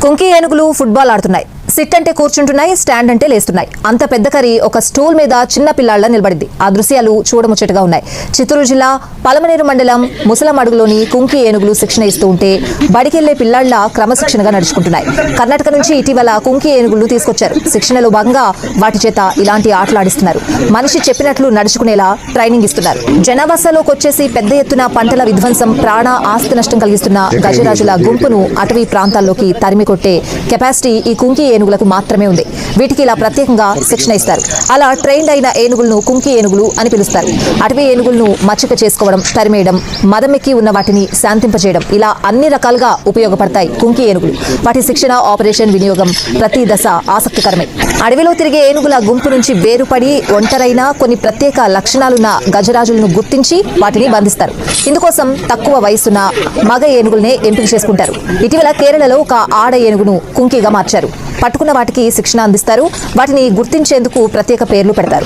కుంకి ఏనుగులు football ఆడుతున్నాయి. SIT అంటే కూర్చుంటున్నాయి, stand అంటే లేస్తున్నాయి. అంత పెద్ద కరి ఒక స్టూల్ మీద చిన్న పిల్లాళ్ల నిలబడింది. ఆ దృశ్యాలు చూడముచ్చటగా ఉన్నాయి. చిత్తూరు జిల్లా పలమనేరు మండలం ముసలమడుగులోని కుంకి ఏనుగులు శిక్షణ ఇస్తూ ఉంటే బడికెళ్లే పిల్లాళ్ల క్రమశిక్షణగా నడుచుకుంటున్నాయి. కర్ణాటక నుంచి ఇటీవల కుంకి ఏనుగులు తీసుకొచ్చారు. శిక్షణలో భాగంగా వాటి చేత ఇలాంటి ఆటలాడిస్తున్నారు. మనిషి చెప్పినట్లు నడుచుకునేలా ట్రైనింగ్ ఇస్తున్నారు. జనావాసాలోకి వచ్చేసి పెద్ద ఎత్తున పంటల విధ్వంసం, ప్రాణ ఆస్తి నష్టం కలిగిస్తున్న గజరాజుల గుంపును అటవీ ప్రాంతాల్లోకి తరిమి కొట్టే కెపాసిటీ ఈ కుంకి ఏనుగులకు మాత్రమే ఉంది. వీటికి ఇలా ప్రత్యేకంగా శిక్షణ ఇస్తారు. అలా ట్రైన్డ్ అయిన ఏనుగులను కుంకి ఏనుగులు అని పిలుస్తారు. అటవీ ఏనుగులను మచ్చిక చేసుకోవడం, తరిమేయడం, మదమెక్కి ఉన్న వాటిని శాంతింపజేయడం, ఇలా అన్ని రకాలుగా ఉపయోగపడతాయి కుంకి ఏనుగులు. వాటి శిక్షణ, ఆపరేషన్, వినియోగం ప్రతి దశ ఆసక్తికరమే. అడవిలో తిరిగే ఏనుగుల గుంపు నుంచి వేరుపడి ఒంటరైన కొన్ని ప్రత్యేక లక్షణాలున్న గజరాజులను గుర్తించి వాటిని బంధిస్తారు. ఇందుకోసం తక్కువ వయసున్న మగ ఏనుగుల్నే ఎంపిక చేసుకుంటారు. ఇటీవల కేరళలో ఒక ఆడ ఏనుగును కుంకిగా మార్చారు. పట్టుకున్న వాటికి శిక్షణ అందిస్తారు. వాటిని గుర్తించేందుకు ప్రత్యేక పేర్లు పెడతారు.